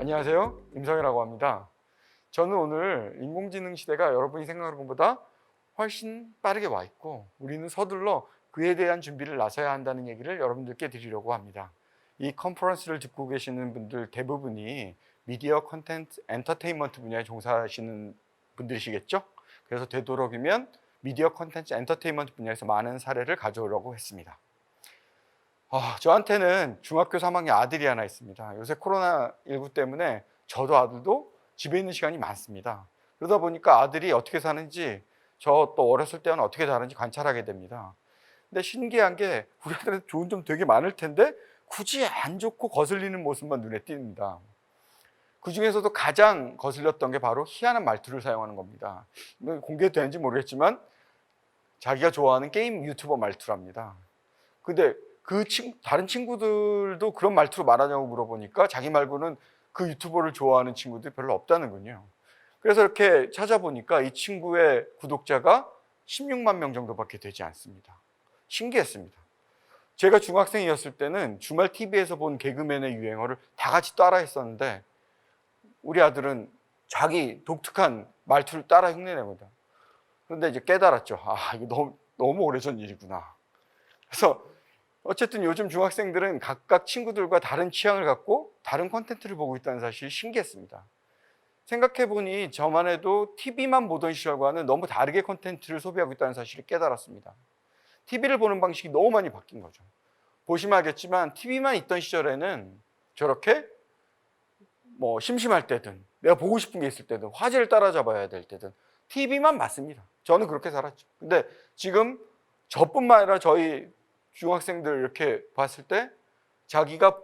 안녕하세요. 임성이라고 합니다. 저는 오늘 인공지능 시대가 여러분이 생각하는 것보다 훨씬 빠르게 와 있고 우리는 서둘러 그에 대한 준비를 나서야 한다는 얘기를 여러분들께 드리려고 합니다. 이 컨퍼런스를 듣고 계시는 분들 대부분이 미디어 콘텐츠 엔터테인먼트 분야에 종사하시는 분들이시겠죠? 그래서 되도록이면 미디어 콘텐츠 엔터테인먼트 분야에서 많은 사례를 가져오려고 했습니다. 저한테는 중학교 3학년 아들이 하나 있습니다. 요새 코로나19 때문에 저도 아들도 집에 있는 시간이 많습니다. 그러다 보니까 아들이 어떻게 사는지 저 또 어렸을 때는 어떻게 다른지 관찰하게 됩니다. 근데 신기한 게 우리 아들한테 좋은 점 되게 많을 텐데 굳이 안 좋고 거슬리는 모습만 눈에 띕니다. 그 중에서도 가장 거슬렸던 게 바로 희한한 말투를 사용하는 겁니다. 공개되는지 모르겠지만 자기가 좋아하는 게임 유튜버 말투랍니다. 근데 다른 친구들도 그런 말투로 말하냐고 물어보니까 자기 말고는 그 유튜버를 좋아하는 친구들이 별로 없다는군요. 그래서 이렇게 찾아보니까 이 친구의 구독자가 16만 명 정도밖에 되지 않습니다. 신기했습니다. 제가 중학생이었을 때는 주말 TV에서 본 개그맨의 유행어를 다 같이 따라 했었는데 우리 아들은 자기 독특한 말투를 따라 흉내냅니다. 그런데 이제 깨달았죠. 이거 너무 오래전 일이구나. 그래서 어쨌든 요즘 중학생들은 각각 친구들과 다른 취향을 갖고 다른 콘텐츠를 보고 있다는 사실이 신기했습니다. 생각해보니 저만 해도 TV만 보던 시절과는 너무 다르게 콘텐츠를 소비하고 있다는 사실을 깨달았습니다. TV를 보는 방식이 너무 많이 바뀐 거죠. 보시면 알겠지만 TV만 있던 시절에는 저렇게 심심할 때든 내가 보고 싶은 게 있을 때든 화제를 따라잡아야 될 때든 TV만 봤습니다. 저는 그렇게 살았죠. 근데 지금 저뿐만 아니라 저희 중학생들 이렇게 봤을 때 자기가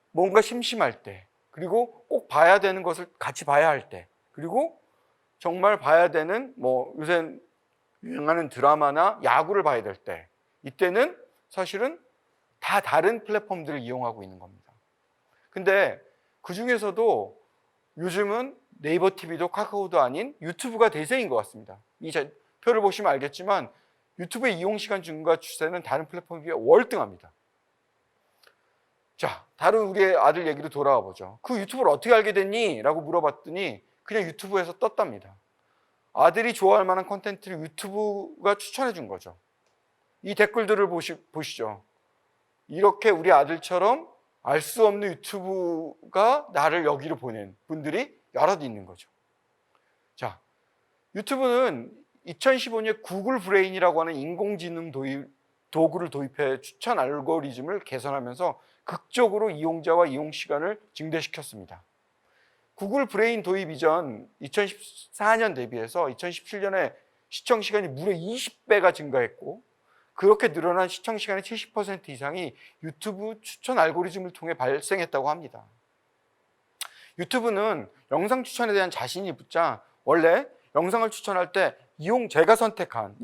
뭔가 심심할 때 그리고 꼭 봐야 되는 것을 같이 봐야 할 때 그리고 정말 봐야 되는 요새 유행하는 드라마나 야구를 봐야 될 때 이때는 사실은 다 다른 플랫폼들을 이용하고 있는 겁니다. 근데 그 중에서도 요즘은 네이버 TV도 카카오도 아닌 유튜브가 대세인 것 같습니다. 이 표를 보시면 알겠지만 유튜브의 이용 시간 증가 추세는 다른 플랫폼에 비해 월등합니다. 자, 다른 우리의 아들 얘기로 돌아와 보죠. 그 유튜브를 어떻게 알게 됐니? 라고 물어봤더니 그냥 유튜브에서 떴답니다. 아들이 좋아할 만한 콘텐츠를 유튜브가 추천해 준 거죠. 이 댓글들을 보시죠. 이렇게 우리 아들처럼 알 수 없는 유튜브가 나를 여기로 보낸 분들이 여럿 있는 거죠. 자, 유튜브는 2015년에 구글 브레인이라고 하는 인공지능 도구를 도입해 추천 알고리즘을 개선하면서 극적으로 이용자와 이용 시간을 증대시켰습니다. 구글 브레인 도입 이전 2014년 대비해서 2017년에 시청 시간이 무려 20배가 증가했고 그렇게 늘어난 시청 시간의 70% 이상이 유튜브 추천 알고리즘을 통해 발생했다고 합니다. 유튜브는 영상 추천에 대한 자신이 붙자 원래 영상을 추천할 때 이용자가 선택한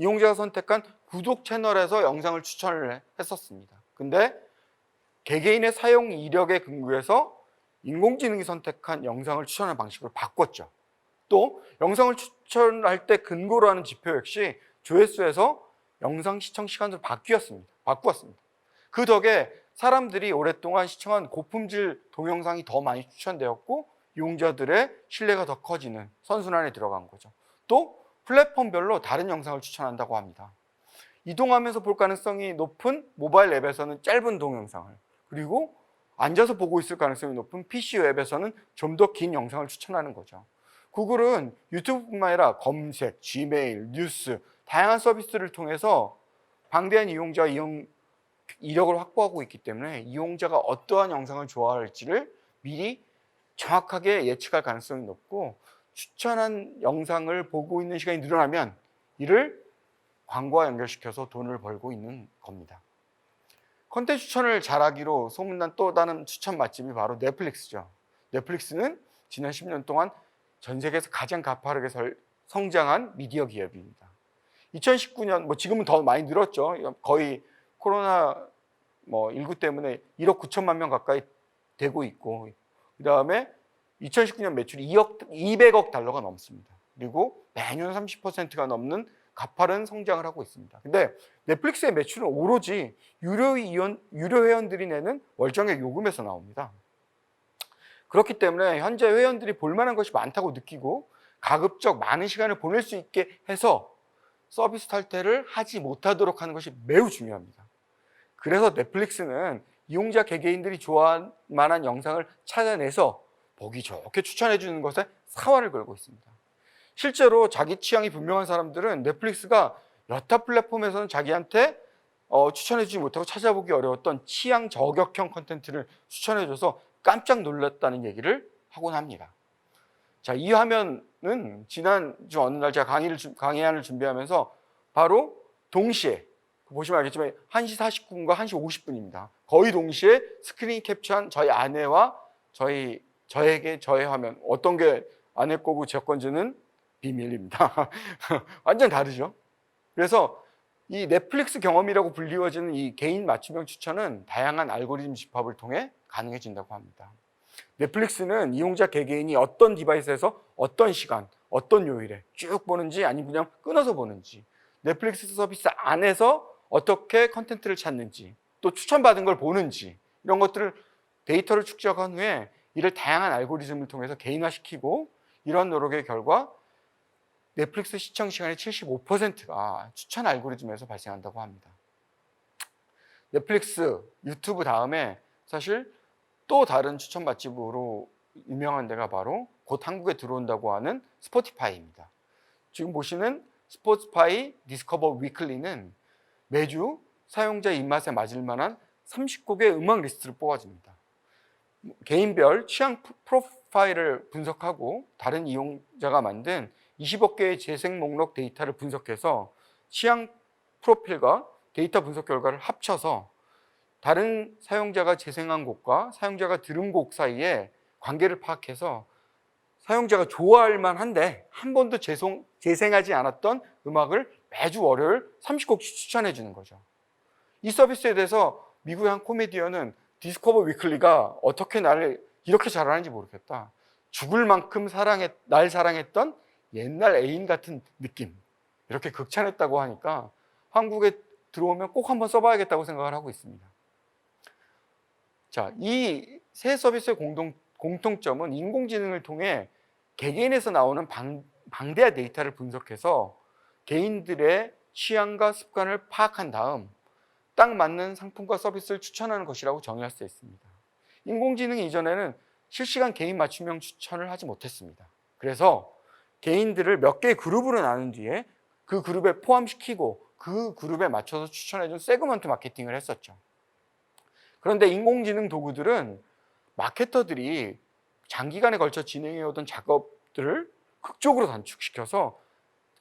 구독 채널에서 영상을 추천을 했었습니다. 근데 개개인의 사용 이력에 근거해서 인공지능이 선택한 영상을 추천하는 방식으로 바꿨죠. 또 영상을 추천할 때 근거로 하는 지표 역시 조회수에서 영상 시청 시간으로 바꾸었습니다. 그 덕에 사람들이 오랫동안 시청한 고품질 동영상이 더 많이 추천되었고 이용자들의 신뢰가 더 커지는 선순환에 들어간 거죠. 또 플랫폼별로 다른 영상을 추천한다고 합니다. 이동하면서 볼 가능성이 높은 모바일 앱에서는 짧은 동영상을 그리고 앉아서 보고 있을 가능성이 높은 PC 웹에서는 좀 더 긴 영상을 추천하는 거죠. 구글은 유튜브뿐만 아니라 검색, 지메일, 뉴스 다양한 서비스를 통해서 방대한 이용자 이용 이력을 확보하고 있기 때문에 이용자가 어떠한 영상을 좋아할지를 미리 정확하게 예측할 가능성이 높고 추천한 영상을 보고 있는 시간이 늘어나면 이를 광고와 연결시켜서 돈을 벌고 있는 겁니다. 콘텐츠 추천을 잘하기로 소문난 또 다른 추천 맛집이 바로 넷플릭스죠. 넷플릭스는 지난 10년 동안 전 세계에서 가장 가파르게 성장한 미디어 기업입니다. 2019년 지금은 더 많이 늘었죠. 거의 코로나19 때문에 1억 9천만 명 가까이 되고 있고 그다음에 2019년 매출이 200억 달러가 넘습니다. 그리고 매년 30%가 넘는 가파른 성장을 하고 있습니다. 근데 넷플릭스의 매출은 오로지 유료 회원들이 내는 월정액 요금에서 나옵니다. 그렇기 때문에 현재 회원들이 볼만한 것이 많다고 느끼고 가급적 많은 시간을 보낼 수 있게 해서 서비스 탈퇴를 하지 못하도록 하는 것이 매우 중요합니다. 그래서 넷플릭스는 이용자 개개인들이 좋아할 만한 영상을 찾아내서 보기 좋게 추천해 주는 것에 사활을 걸고 있습니다. 실제로 자기 취향이 분명한 사람들은 넷플릭스가 여타 플랫폼에서는 자기한테 추천해 주지 못하고 찾아보기 어려웠던 취향 저격형 콘텐츠를 추천해 줘서 깜짝 놀랐다는 얘기를 하곤 합니다. 자, 이 화면은 지난주 어느 날 제가 강의안을 준비하면서 바로 동시에 보시면 알겠지만 1시 49분과 1시 50분입니다. 거의 동시에 스크린 캡처한 저희 아내와 저에게 저의 화면, 어떤 게 아내 거고 제 건지는 비밀입니다. 완전 다르죠. 그래서 이 넷플릭스 경험이라고 불리워지는 이 개인 맞춤형 추천은 다양한 알고리즘 집합을 통해 가능해진다고 합니다. 넷플릭스는 이용자 개개인이 어떤 디바이스에서 어떤 시간, 어떤 요일에 쭉 보는지 아니면 그냥 끊어서 보는지, 넷플릭스 서비스 안에서 어떻게 컨텐츠를 찾는지, 또 추천받은 걸 보는지, 이런 것들을 데이터를 축적한 후에 이를 다양한 알고리즘을 통해서 개인화시키고, 이런 노력의 결과 넷플릭스 시청 시간의 75%가 추천 알고리즘에서 발생한다고 합니다. 넷플릭스, 유튜브 다음에 사실 또 다른 추천 맛집으로 유명한 데가 바로 곧 한국에 들어온다고 하는 스포티파이입니다. 지금 보시는 스포티파이 디스커버 위클리는 매주 사용자 입맛에 맞을 만한 30곡의 음악 리스트를 뽑아줍니다. 개인별 취향 프로파일을 분석하고 다른 이용자가 만든 20억 개의 재생 목록 데이터를 분석해서 취향 프로필과 데이터 분석 결과를 합쳐서 다른 사용자가 재생한 곡과 사용자가 들은 곡 사이에 관계를 파악해서 사용자가 좋아할 만한데 한 번도 재생하지 않았던 음악을 매주 월요일 30곡씩 추천해 주는 거죠. 이 서비스에 대해서 미국의 한 코미디언은 디스커버 위클리가 어떻게 나를 이렇게 잘하는지 모르겠다. 죽을 만큼 날 사랑했던 옛날 애인 같은 느낌, 이렇게 극찬했다고 하니까 한국에 들어오면 꼭 한번 써봐야겠다고 생각을 하고 있습니다. 자, 이 세 서비스의 공통점은 인공지능을 통해 개개인에서 나오는 방대한 데이터를 분석해서 개인들의 취향과 습관을 파악한 다음 딱 맞는 상품과 서비스를 추천하는 것이라고 정의할 수 있습니다. 인공지능이 이전에는 실시간 개인 맞춤형 추천을 하지 못했습니다. 그래서 개인들을 몇 개의 그룹으로 나눈 뒤에 그 그룹에 포함시키고 그 그룹에 맞춰서 추천해준 세그먼트 마케팅을 했었죠. 그런데 인공지능 도구들은 마케터들이 장기간에 걸쳐 진행해오던 작업들을 극적으로 단축시켜서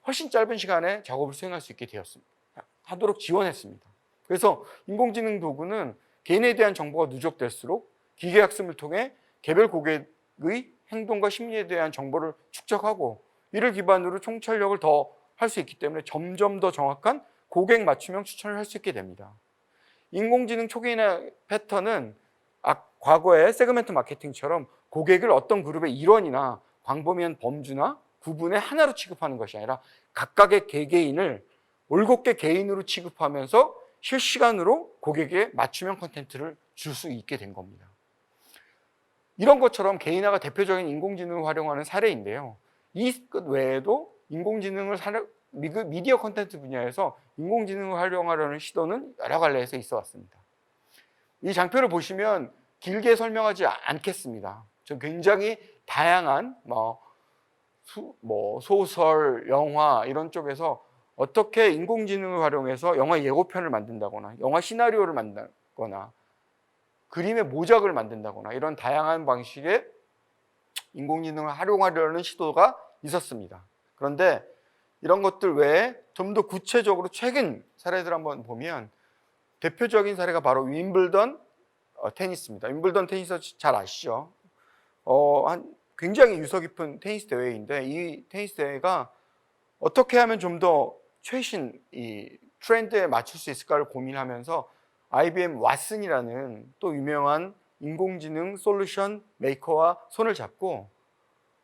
훨씬 짧은 시간에 작업을 수행할 수 있게 하도록 지원했습니다. 그래서 인공지능 도구는 개인에 대한 정보가 누적될수록 기계학습을 통해 개별 고객의 행동과 심리에 대한 정보를 축적하고 이를 기반으로 총찰력을 더 할 수 있기 때문에 점점 더 정확한 고객 맞춤형 추천을 할 수 있게 됩니다. 인공지능 초기인의 패턴은 과거의 세그멘트 마케팅처럼 고객을 어떤 그룹의 일원이나 광범위한 범주나 구분의 하나로 취급하는 것이 아니라 각각의 개개인을 올곧게 개인으로 취급하면서 실시간으로 고객에게 맞춤형 콘텐츠를 줄 수 있게 된 겁니다. 이런 것처럼 개인화가 대표적인 인공지능을 활용하는 사례인데요. 이 끝 외에도 미디어 콘텐츠 분야에서 인공지능을 활용하려는 시도는 여러 갈래에서 있어 왔습니다. 이 장표를 보시면 길게 설명하지 않겠습니다. 저 굉장히 다양한 소설, 영화 이런 쪽에서 어떻게 인공지능을 활용해서 영화 예고편을 만든다거나 영화 시나리오를 만든다거나 그림의 모작을 만든다거나 이런 다양한 방식의 인공지능을 활용하려는 시도가 있었습니다. 그런데 이런 것들 외에 좀 더 구체적으로 최근 사례들 한번 보면 대표적인 사례가 바로 윈블던 테니스입니다. 윈블던 테니스 잘 아시죠? 굉장히 유서 깊은 테니스 대회인데 이 테니스 대회가 어떻게 하면 좀 더 최신 이 트렌드에 맞출 수 있을까를 고민하면서 IBM 왓슨이라는 또 유명한 인공지능 솔루션 메이커와 손을 잡고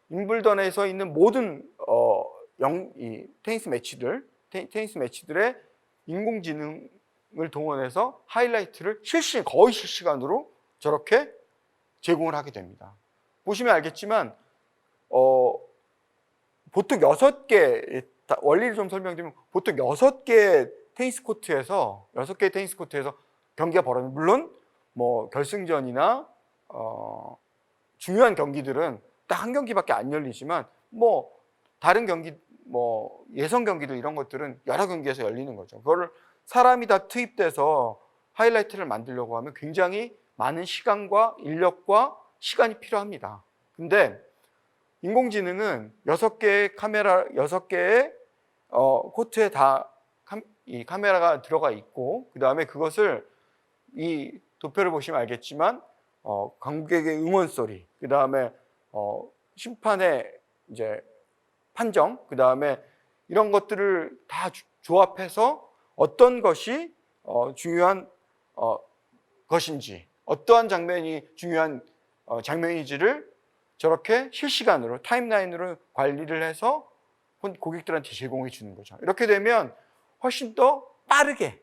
윈블던에서 있는 모든 테니스 매치들의 인공지능을 동원해서 하이라이트를 거의 실시간으로 저렇게 제공을 하게 됩니다. 보시면 알겠지만 보통 6개, 원리를 좀 설명드리면 보통 6개 테니스 코트에서 경기가 벌어집니다. 물론 뭐 결승전이나 중요한 경기들은 딱 한 경기밖에 안 열리지만 뭐 다른 경기, 뭐 예선 경기들 이런 것들은 여러 경기에서 열리는 거죠. 그거를 사람이 다 투입돼서 하이라이트를 만들려고 하면 굉장히 많은 시간과 인력과 시간이 필요합니다. 근데 인공지능은 6개의 카메라, 6개의 코트에 다 이 카메라가 들어가 있고, 그 다음에 그것을 이 도표를 보시면 알겠지만 관객의 응원 소리, 그 다음에 심판의 이제 판정, 그 다음에 이런 것들을 다 조합해서 어떤 것이 중요한 것인지, 어떠한 장면이 중요한 장면인지를 저렇게 실시간으로 타임라인으로 관리를 해서 고객들한테 제공해 주는 거죠. 이렇게 되면 훨씬 더 빠르게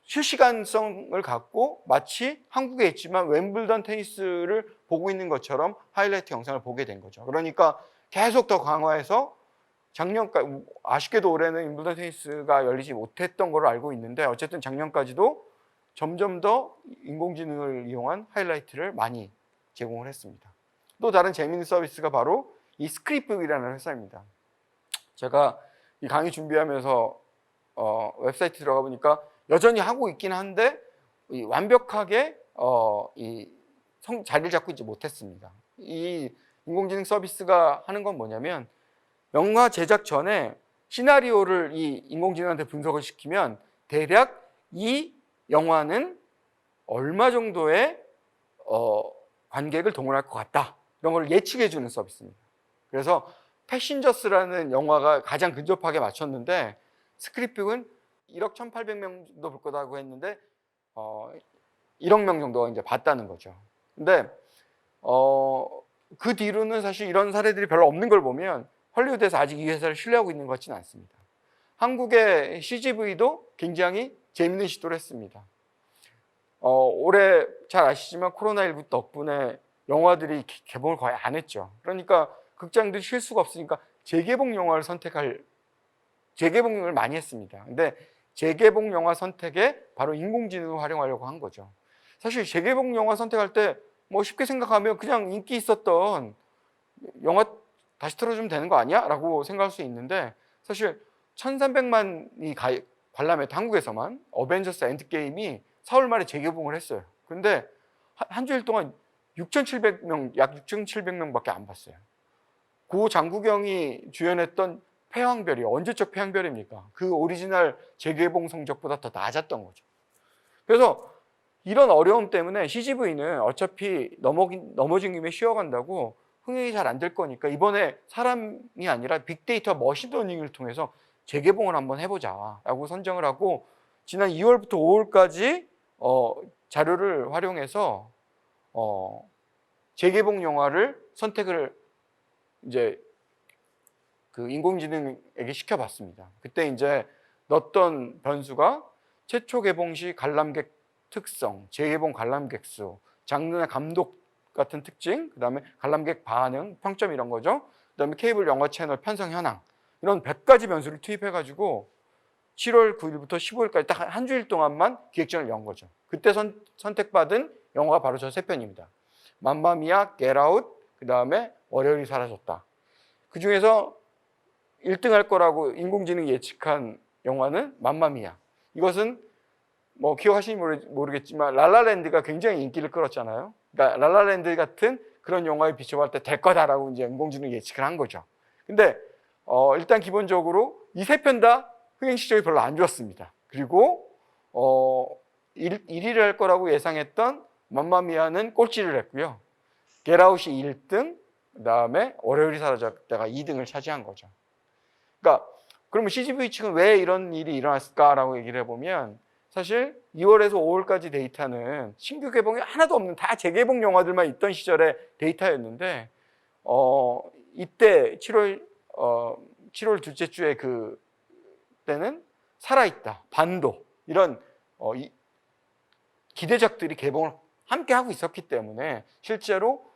실시간성을 갖고 마치 한국에 있지만 웸블던 테니스를 보고 있는 것처럼 하이라이트 영상을 보게 된 거죠. 그러니까 계속 더 강화해서 작년까지, 아쉽게도 올해는 웸블던 테니스가 열리지 못했던 걸로 알고 있는데, 어쨌든 작년까지도 점점 더 인공지능을 이용한 하이라이트를 많이 제공을 했습니다. 또 다른 재미있는 서비스가 바로 이 스크립북이라는 회사입니다. 제가 이 강의 준비하면서 웹사이트 들어가 보니까 여전히 하고 있긴 한데 완벽하게 자리를 잡고 있지 못했습니다. 이 인공지능 서비스가 하는 건 뭐냐면, 영화 제작 전에 시나리오를 이 인공지능한테 분석을 시키면 대략 이 영화는 얼마 정도의 관객을 동원할 것 같다, 이런 걸 예측해 주는 서비스입니다. 그래서 패신저스라는 영화가 가장 근접하게 맞췄는데, 스크립북은 1억 1,800명 정도 볼 거라고 했는데 1억 명 정도가 이제 봤다는 거죠. 근데 그 뒤로는 사실 이런 사례들이 별로 없는 걸 보면 헐리우드에서 아직 이 회사를 신뢰하고 있는 것 같지는 않습니다. 한국의 CGV도 굉장히 재밌는 시도를 했습니다. 올해 잘 아시지만 코로나19 덕분에 영화들이 개봉을 거의 안 했죠. 그러니까 극장들이 쉴 수가 없으니까 재개봉을 많이 했습니다. 근데 재개봉 영화 선택에 바로 인공지능을 활용하려고 한 거죠. 사실 재개봉 영화 선택할 때 뭐 쉽게 생각하면 그냥 인기 있었던 영화 다시 틀어주면 되는 거 아니야? 라고 생각할 수 있는데, 사실 1,300만이 관람했던 한국에서만 어벤져스 엔드게임이 4월 말에 재개봉을 했어요. 근데 한 주일 동안 6,700명, 약 6,700명밖에 안 봤어요. 고 장국영이 주연했던 패왕별이 언제적 패왕별입니까? 그 오리지널 재개봉 성적보다 더 낮았던 거죠. 그래서 이런 어려움 때문에 CGV는 어차피 넘어진 김에 쉬어간다고 흥행이 잘 안 될 거니까 이번에 사람이 아니라 빅데이터 머신러닝을 통해서 재개봉을 한번 해보자 라고 선정을 하고, 지난 2월부터 5월까지 자료를 활용해서 재개봉 영화를 선택을 이제 그 인공지능에게 시켜봤습니다. 그때 이제 넣었던 변수가 최초 개봉 시 관람객 특성, 재개봉 관람객 수, 장르나 감독 같은 특징, 그 다음에 관람객 반응, 평점 이런 거죠. 그 다음에 케이블 영화 채널 편성 현황, 이런 100가지 변수를 투입해가지고 7월 9일부터 15일까지 딱 한 주일 동안만 기획전을 연 거죠. 그때 선택받은 영화가 바로 저 세 편입니다. 맘마미아, 겟아웃, 그 다음에 월요일이 사라졌다. 그 중에서 1등 할 거라고 인공지능이 예측한 영화는 맘마미아. 이것은 뭐 기억하시는지 모르겠지만 라라랜드가 굉장히 인기를 끌었잖아요. 그러니까 라라랜드 같은 그런 영화에 비춰볼 때 될 거다라고 이제 인공지능이 예측을 한 거죠. 근데 일단 기본적으로 이 세 편 다 흥행 실적이 별로 안 좋았습니다. 그리고 1위를 할 거라고 예상했던 맘마미아는 꼴찌를 했고요. 겟아웃이 1등, 그다음에 월요일이 사라졌다가 2등을 차지한 거죠. 그러니까 그러면 CGV 측은 왜 이런 일이 일어났을까라고 얘기를 해보면, 사실 2월에서 5월까지 데이터는 신규 개봉이 하나도 없는 다 재개봉 영화들만 있던 시절의 데이터였는데 이때 7월 둘째 주에 그 때는 살아있다, 반도 이런 기대작들이 개봉을 함께 하고 있었기 때문에 실제로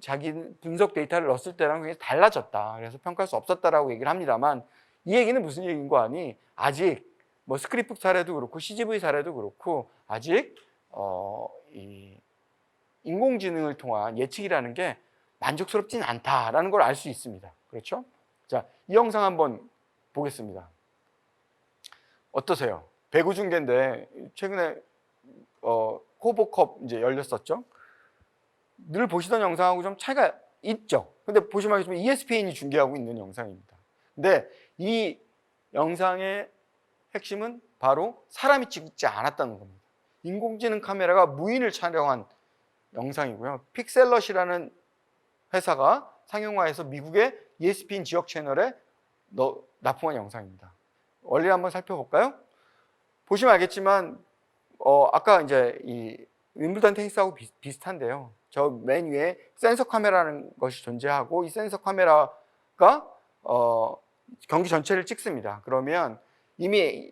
자기 분석 데이터를 넣었을 때랑 굉장히 달라졌다. 그래서 평가할 수 없었다라고 얘기를 합니다만, 이 얘기는 무슨 얘기인 거 아니? 아직 뭐 스크립북 사례도 그렇고 CGV 사례도 그렇고 아직 이 인공지능을 통한 예측이라는 게 만족스럽진 않다라는 걸 알 수 있습니다. 그렇죠? 자, 이 영상 한번 보겠습니다. 어떠세요? 배구 중계인데 최근에 코보컵 이제 열렸었죠. 늘 보시던 영상하고 좀 차이가 있죠. 근데 보시면 알겠지만 ESPN이 중계하고 있는 영상입니다. 근데 이 영상의 핵심은 바로 사람이 찍지 않았다는 겁니다. 인공지능 카메라가 무인을 촬영한 영상이고요. 픽셀럿이라는 회사가 상용화해서 미국의 ESPN 지역 채널에 납품한 영상입니다. 원리를 한번 살펴볼까요? 보시면 알겠지만 아까 이제 이 윈블던 테니스하고 비슷한데요. 저 맨 위에 센서 카메라라는 것이 존재하고 이 센서 카메라가 경기 전체를 찍습니다. 그러면 이미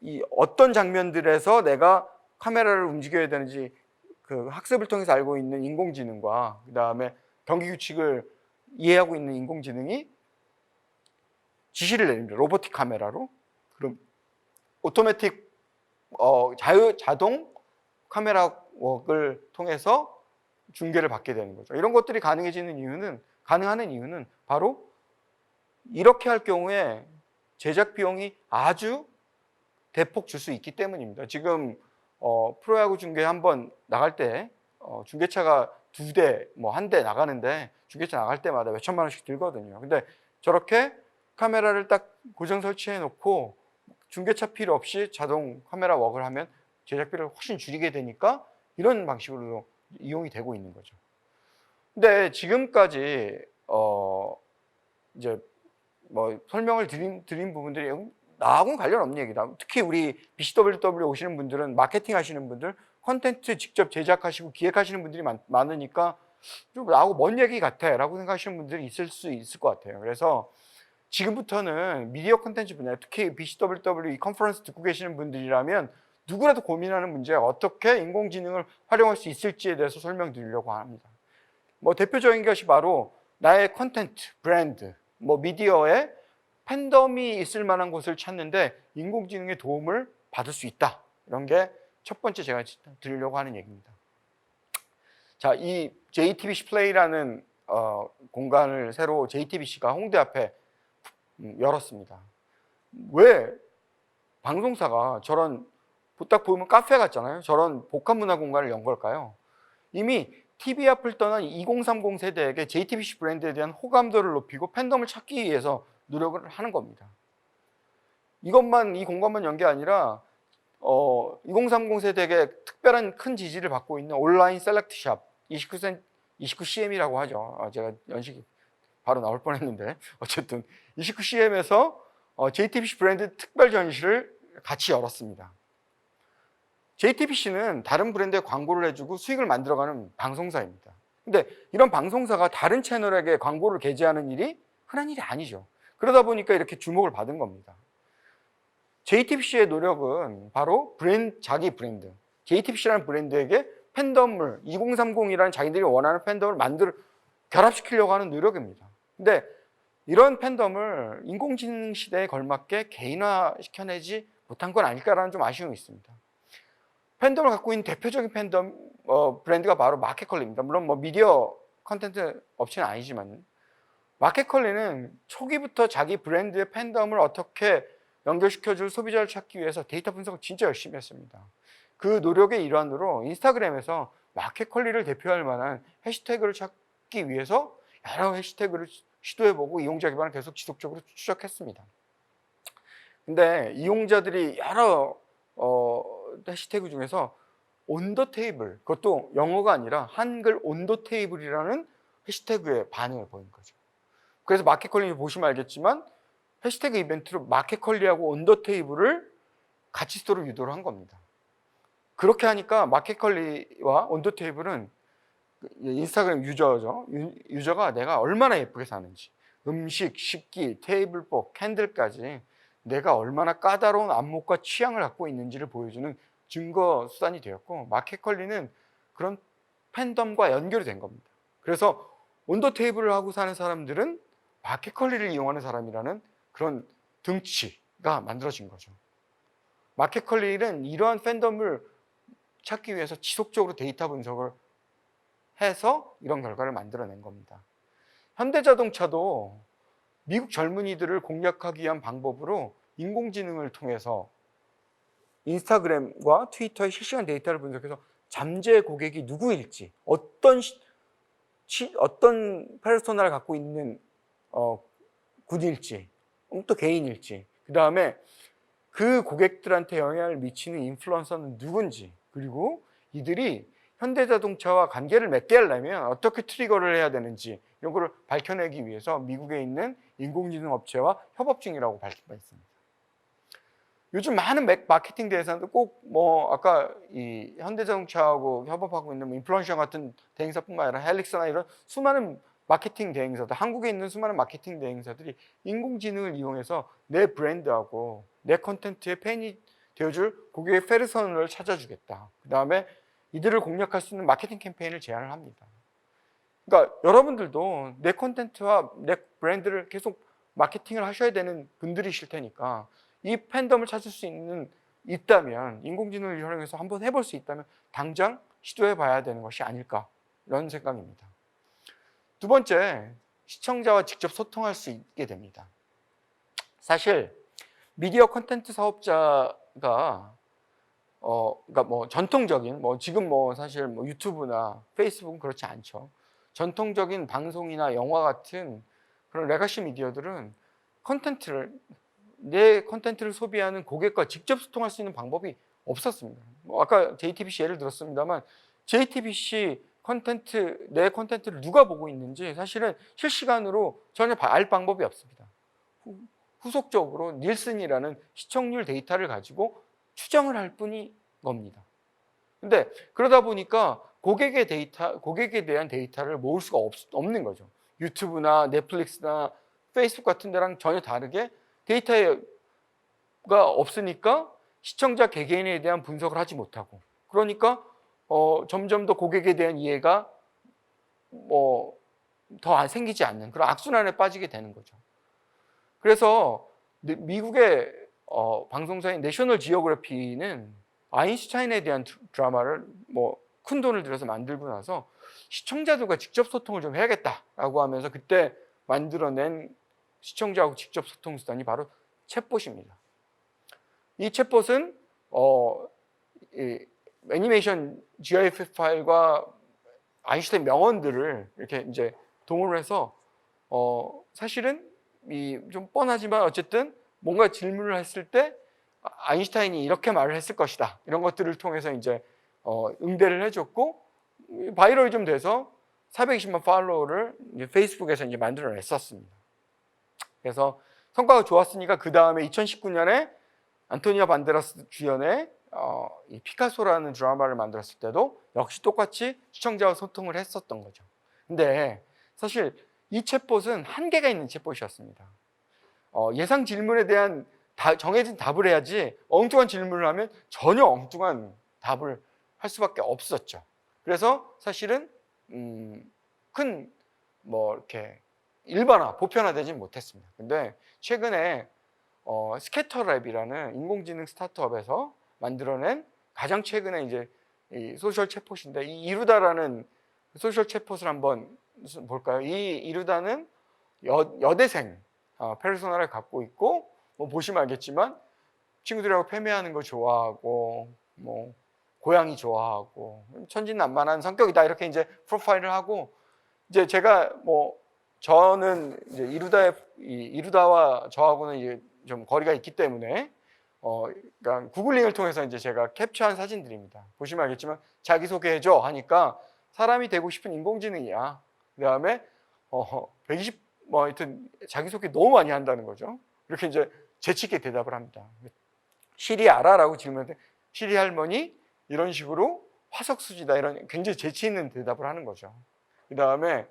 이 어떤 장면들에서 내가 카메라를 움직여야 되는지 그 학습을 통해서 알고 있는 인공지능과 그 다음에 경기 규칙을 이해하고 있는 인공지능이 지시를 내립니다. 로보틱 카메라로. 그럼 오토매틱 자동 카메라 웍을 통해서 중계를 받게 되는 거죠. 이런 것들이 가능하는 이유는 바로 이렇게 할 경우에 제작 비용이 아주 대폭 줄 수 있기 때문입니다. 지금 프로야구 중계 한번 나갈 때 중계차가 2대, 뭐 1대 나가는데 중계차 나갈 때마다 몇 천만 원씩 들거든요. 근데 저렇게 카메라를 딱 고정 설치해 놓고 중계차 필요 없이 자동 카메라 웍을 하면 제작비를 훨씬 줄이게 되니까 이런 방식으로 이용이 되고 있는 거죠. 근데 지금까지 이제 뭐 설명을 드린 부분들이 나하고는 관련 없는 얘기다. 특히 우리 BCWW 오시는 분들은 마케팅 하시는 분들, 콘텐츠 직접 제작하시고 기획하시는 분들이 많으니까 좀 나하고 먼 얘기 같아 라고 생각하시는 분들이 있을 수 있을 것 같아요. 그래서 지금부터는 미디어 콘텐츠 분야, 특히 BCWW 이 컨퍼런스 듣고 계시는 분들이라면 누구라도 고민하는 문제가 어떻게 인공지능을 활용할 수 있을지에 대해서 설명드리려고 합니다. 뭐 대표적인 것이 바로 나의 콘텐츠, 브랜드, 뭐 미디어에 팬덤이 있을 만한 곳을 찾는데 인공지능의 도움을 받을 수 있다. 이런 게 첫 번째 제가 드리려고 하는 얘기입니다. 자, 이 JTBC 플레이라는 공간을 새로 JTBC가 홍대 앞에 열었습니다. 왜 방송사가 저런 딱 보면 카페 같잖아요. 저런 복합문화 공간을 연 걸까요? 이미 TV 앞을 떠난 2030 세대에게 JTBC 브랜드에 대한 호감도를 높이고 팬덤을 찾기 위해서 노력을 하는 겁니다. 이 공간만 연 게 아니라 2030 세대에게 특별한 큰 지지를 받고 있는 온라인 셀렉트샵 29CM이라고 하죠. 제가 연식이 바로 나올 뻔했는데 어쨌든 29CM에서 JTBC 브랜드 특별 전시를 같이 열었습니다. JTBC는 다른 브랜드에 광고를 해주고 수익을 만들어가는 방송사입니다. 근데 이런 방송사가 다른 채널에게 광고를 게재하는 일이 흔한 일이 아니죠. 그러다 보니까 이렇게 주목을 받은 겁니다. JTBC의 노력은 바로 자기 브랜드, JTBC라는 브랜드에게 팬덤을 2030이라는 자기들이 원하는 팬덤을 결합시키려고 하는 노력입니다. 근데 이런 팬덤을 인공지능 시대에 걸맞게 개인화시켜내지 못한 건 아닐까라는 좀 아쉬움이 있습니다. 팬덤을 갖고 있는 대표적인 팬덤 브랜드가 바로 마켓컬리입니다. 물론 뭐 미디어 컨텐츠 업체는 아니지만 마켓컬리는 초기부터 자기 브랜드의 팬덤을 어떻게 연결시켜줄 소비자를 찾기 위해서 데이터 분석을 진짜 열심히 했습니다. 그 노력의 일환으로 인스타그램에서 마켓컬리를 대표할 만한 해시태그를 찾기 위해서 여러 해시태그를 시도해보고 이용자 기반을 계속 지속적으로 추적했습니다. 근데 이용자들이 여러 해시태그 중에서 온더 테이블, 그것도 영어가 아니라 한글 온더 테이블이라는 해시태그에 반응을 보인 거죠. 그래서 마켓컬리 보시면 알겠지만 해시태그 이벤트로 마켓컬리하고 온더 테이블을 같이 쓰도록 유도를 한 겁니다. 그렇게 하니까 마켓컬리와 온더 테이블은 인스타그램 유저가 내가 얼마나 예쁘게 사는지, 음식, 식기, 테이블복, 캔들까지 내가 얼마나 까다로운 안목과 취향을 갖고 있는지를 보여주는 증거 수단이 되었고, 마켓컬리는 그런 팬덤과 연결이 된 겁니다. 그래서 온더 테이블을 하고 사는 사람들은 마켓컬리를 이용하는 사람이라는 그런 등치가 만들어진 거죠. 마켓컬리는 이러한 팬덤을 찾기 위해서 지속적으로 데이터 분석을 해서 이런 결과를 만들어낸 겁니다. 현대자동차도 미국 젊은이들을 공략하기 위한 방법으로 인공지능을 통해서 인스타그램과 트위터의 실시간 데이터를 분석해서 잠재 고객이 누구일지, 어떤 페르소나를 갖고 있는 군일지, 또 개인일지, 그 다음에 그 고객들한테 영향을 미치는 인플루언서는 누군지, 그리고 이들이 현대자동차와 관계를 맺게 하려면 어떻게 트리거를 해야 되는지 이런 거를 밝혀내기 위해서 미국에 있는 인공지능 업체와 협업 중이라고 밝힌 바 있습니다. 요즘 많은 마케팅 대행사도 꼭 아까 이 현대자동차하고 협업하고 있는 인플루언서 같은 대행사뿐만 아니라 헬릭스나 이런 수많은 마케팅 대행사들, 한국에 있는 수많은 마케팅 대행사들이 인공지능을 이용해서 내 브랜드하고 내 콘텐츠의 팬이 되어줄 고객의 페르소나를 찾아주겠다. 그 다음에 이들을 공략할 수 있는 마케팅 캠페인을 제안을 합니다. 그러니까 여러분들도 내 콘텐츠와 내 브랜드를 계속 마케팅을 하셔야 되는 분들이실 테니까 이 팬덤을 찾을 수 있다면, 인공지능을 이용해서 한번 해볼 수 있다면 당장 시도해 봐야 되는 것이 아닐까, 이런 생각입니다. 두 번째, 시청자와 직접 소통할 수 있게 됩니다. 사실 미디어 콘텐츠 사업자가 그러니까 전통적인 지금 사실 유튜브나 페이스북은 그렇지 않죠. 전통적인 방송이나 영화 같은 그런 레가시 미디어들은 내 콘텐츠를 소비하는 고객과 직접 소통할 수 있는 방법이 없었습니다. 아까 JTBC 예를 들었습니다만, JTBC 내 콘텐츠를 누가 보고 있는지 사실은 실시간으로 전혀 알 방법이 없습니다. 후속적으로 닐슨이라는 시청률 데이터를 가지고 추정을 할 뿐인 겁니다. 근데 그러다 보니까 고객에 대한 데이터를 모을 수가 없는 거죠. 유튜브나 넷플릭스나 페이스북 같은 데랑 전혀 다르게 데이터가 없으니까 시청자 개개인에 대한 분석을 하지 못하고, 그러니까 점점 더 고객에 대한 이해가 더 생기지 않는 그런 악순환에 빠지게 되는 거죠. 그래서 미국의 방송사인 내셔널 지오그래피는 아인슈타인에 대한 드라마를 큰 돈을 들여서 만들고 나서 시청자들과 직접 소통을 좀 해야겠다라고 하면서 그때 만들어낸 시청자하고 직접 소통 수단이 바로 챗봇입니다. 이 챗봇은 애니메이션 GIF 파일과 아인슈타인 명언들을 이렇게 이제 동원을 해서 사실은 좀 뻔하지만 어쨌든 뭔가 질문을 했을 때 아인슈타인이 이렇게 말을 했을 것이다, 이런 것들을 통해서 이제 응대를 해줬고, 바이럴이 좀 돼서 420만 팔로워를 이제 페이스북에서 이제 만들어냈었습니다. 그래서 성과가 좋았으니까 그 다음에 2019년에 안토니오 반데라스 주연의 이 피카소라는 드라마를 만들었을 때도 역시 똑같이 시청자와 소통을 했었던 거죠. 근데 사실 이 챗봇은 한계가 있는 챗봇이었습니다. 예상 질문에 대한 정해진 답을 해야지 엉뚱한 질문을 하면 전혀 엉뚱한 답을 할 수밖에 없었죠. 그래서 사실은 이렇게 보편화되지 못했습니다. 근데 최근에 스캐터랩이라는 인공지능 스타트업에서 만들어낸 가장 최근에 이제 이 소셜 챗봇인데, 이 이루다라는 소셜 챗봇을 한번 볼까요? 이 이루다는 여대생 페르소나를 갖고 있고, 보시면 알겠지만 친구들하고 패매하는 거 좋아하고, 고양이 좋아하고, 천진난만한 성격이다, 이렇게 이제 프로파일을 하고, 이제 제가 저는 이제 이루다와 저하고는 이제 좀 거리가 있기 때문에 그러니까 구글링을 통해서 이제 제가 캡처한 사진들입니다. 보시면 알겠지만 자기소개해줘 하니까 사람이 되고 싶은 인공지능이야. 그 다음에 120 하여튼 자기소개 너무 많이 한다는 거죠. 이렇게 이제 재치있게 대답을 합니다. 시리 알아라고 질문했는데 시리 할머니, 이런 식으로 화석수지다, 이런 굉장히 재치 있는 대답을 하는 거죠. 그 다음에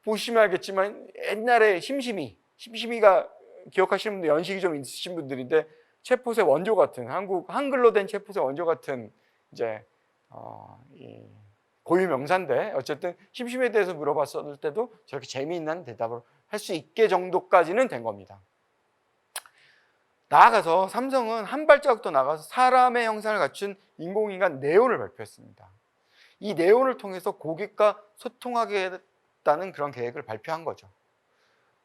보시면 알겠지만 옛날에 심심이가 기억하시는 분들, 연식이 좀 있으신 분들인데 챗봇의 원조 같은 한글로 된 챗봇의 원조 같은 이제 이 고유 명사인데 어쨌든 심심에 대해서 물어봤을 때도 저렇게 재미있는 대답을 할 수 있게 정도까지는 된 겁니다. 나아가서 삼성은 한 발자국 더 나가서 사람의 형상을 갖춘 인공인간 네온을 발표했습니다. 이 네온을 통해서 고객과 소통하겠다는 그런 계획을 발표한 거죠.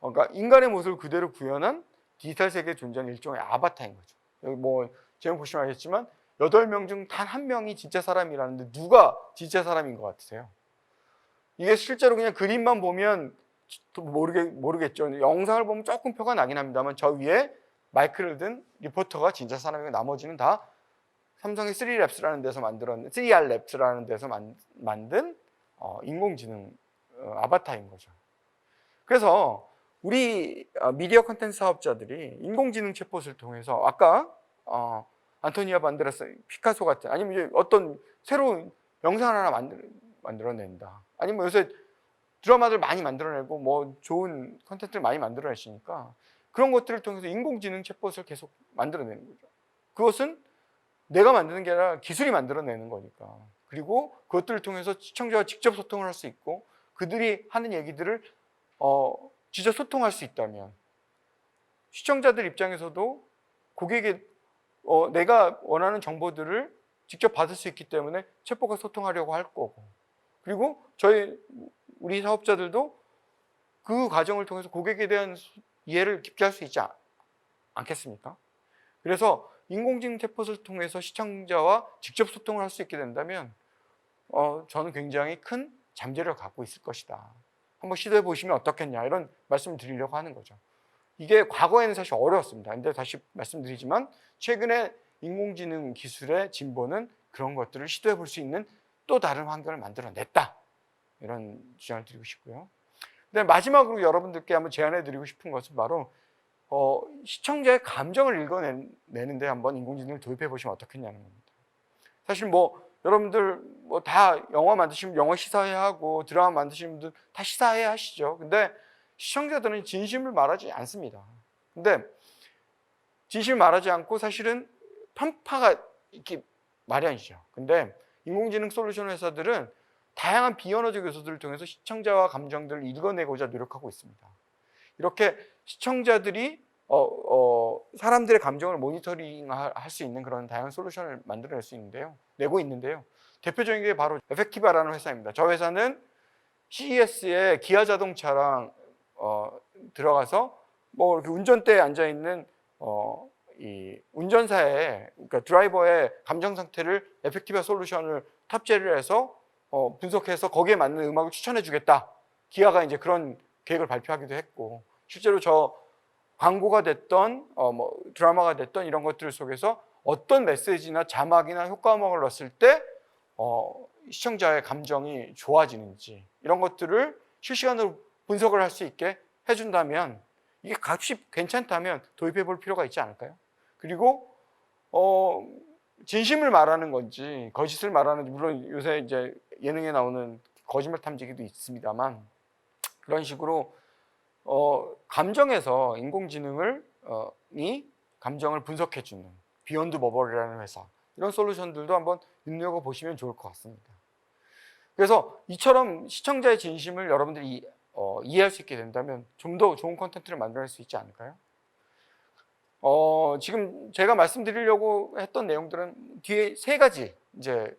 그러니까 인간의 모습을 그대로 구현한 디지털 세계에 존재하는 일종의 아바타인 거죠. 여기 뭐 제목 보시면 알겠지만 8명 중 단 한 명이 진짜 사람이라는데 누가 진짜 사람인 것 같으세요? 이게 실제로 그냥 그림만 보면 모르겠죠. 영상을 보면 조금 표가 나긴 합니다만 저 위에 마이크를 든 리포터가 진짜 사람이고 나머지는 다 삼성의 3랩스라는 데서 만든 3R랩스라는 데서 만든 인공지능 아바타인 거죠. 그래서 우리 미디어 콘텐츠 사업자들이 인공지능 챗봇을 통해서 아까 안토니아 반데라스, 피카소 같은 아니면 어떤 새로운 영상을 하나 만들어낸다. 아니면 요새 드라마들 많이 만들어내고 뭐 좋은 콘텐츠를 많이 만들어내시니까 그런 것들을 통해서 인공지능 챗봇을 계속 만들어내는 거죠. 그것은 내가 만드는 게 아니라 기술이 만들어내는 거니까. 그리고 그것들을 통해서 시청자와 직접 소통을 할 수 있고 그들이 하는 얘기들을 진짜 소통할 수 있다면 시청자들 입장에서도 고객의 내가 원하는 정보들을 직접 받을 수 있기 때문에 챗봇과 소통하려고 할 거고 그리고 우리 사업자들도 그 과정을 통해서 고객에 대한 이해를 깊게 할 수 있지 않겠습니까? 그래서 인공지능 챗봇을 통해서 시청자와 직접 소통을 할 수 있게 된다면 저는 굉장히 큰 잠재력을 갖고 있을 것이다. 한번 시도해 보시면 어떻겠냐 이런 말씀을 드리려고 하는 거죠. 이게 과거에는 사실 어려웠습니다. 근데 다시 말씀드리지만 최근에 인공지능 기술의 진보는 그런 것들을 시도해 볼 수 있는 또 다른 환경을 만들어냈다. 이런 주장을 드리고 싶고요. 근데 마지막으로 여러분들께 한번 제안해 드리고 싶은 것은 바로 시청자의 감정을 읽어내는데 한번 인공지능을 도입해 보시면 어떻겠냐는 겁니다. 사실 뭐 여러분들 뭐 다 영화 만드시면 영화 시사회 하고 드라마 만드시는 분들 다 시사회 하시죠. 근데 시청자들은 진심을 말하지 않습니다. 근데 진심을 말하지 않고 사실은 편파가 있기 마련이죠. 근데 인공지능 솔루션 회사들은 다양한 비언어적 요소들을 통해서 시청자와 감정들을 읽어내고자 노력하고 있습니다. 이렇게 시청자들이 사람들의 감정을 모니터링할 수 있는 그런 다양한 솔루션을 만들어낼 수 내고 있는데요. 대표적인 게 바로 에펙티바라는 회사입니다. 저 회사는 CES에 기아 자동차랑 들어가서 뭐 이렇게 운전대에 앉아 있는 이 운전사의 그러니까 드라이버의 감정 상태를 에펙티바 솔루션을 탑재를 해서 분석해서 거기에 맞는 음악을 추천해 주겠다. 기아가 이제 그런 계획을 발표하기도 했고 실제로 저 광고가 됐던 뭐 드라마가 됐던 이런 것들 속에서 어떤 메시지나 자막이나 효과 음악을 넣었을 때 시청자의 감정이 좋아지는지 이런 것들을 실시간으로 분석을 할 수 있게 해준다면 이게 값이 괜찮다면 도입해 볼 필요가 있지 않을까요? 그리고 진심을 말하는 건지 거짓을 말하는지 물론 요새 이제 예능에 나오는 거짓말 탐지기도 있습니다만 그런 식으로 감정에서 인공지능을 감정을 분석해 주는 비욘드 버벌이라는 회사 이런 솔루션들도 한번 눈여겨 보시면 좋을 것 같습니다. 그래서 이처럼 시청자의 진심을 여러분들이 이해할 수 있게 된다면 좀 더 좋은 콘텐츠를 만들어낼 수 있지 않을까요? 지금 제가 말씀드리려고 했던 내용들은 뒤에 3가지 이제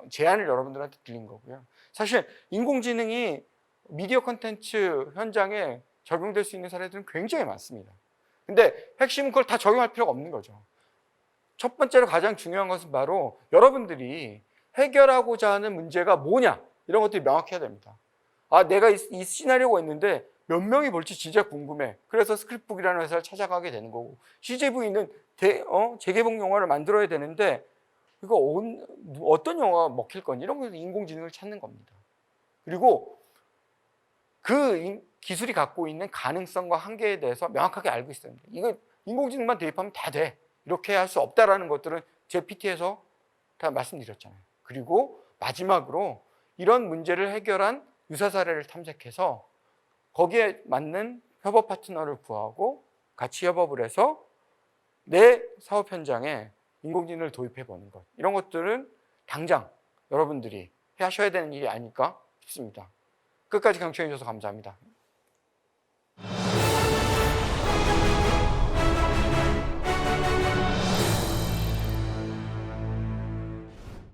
제안을 여러분들한테 드린 거고요. 사실 인공지능이 미디어 콘텐츠 현장에 적용될 수 있는 사례들은 굉장히 많습니다. 근데 핵심은 그걸 다 적용할 필요가 없는 거죠. 첫 번째로 가장 중요한 것은 바로 여러분들이 해결하고자 하는 문제가 뭐냐 이런 것들이 명확해야 됩니다. 내가 이 시나리오가 있는데 몇 명이 볼지 진짜 궁금해. 그래서 스크립북이라는 회사를 찾아가게 되는 거고 CGV는 재개봉 영화를 만들어야 되는데 이거 어떤 영화가 먹힐 건지 이런 거에서 인공지능을 찾는 겁니다. 그리고 그 기술이 갖고 있는 가능성과 한계에 대해서 명확하게 알고 있어야 됩니다. 이거 인공지능만 대입하면 다 돼. 이렇게 할 수 없다라는 것들은 제 PT에서 다 말씀드렸잖아요. 그리고 마지막으로 이런 문제를 해결한 유사 사례를 탐색해서 거기에 맞는 협업 파트너를 구하고 같이 협업을 해서 내 사업 현장에 인공지능을 도입해 보는 것, 이런 것들은 당장 여러분들이 하셔야 되는 일이 아닐까 싶습니다. 끝까지 경청해 주셔서 감사합니다.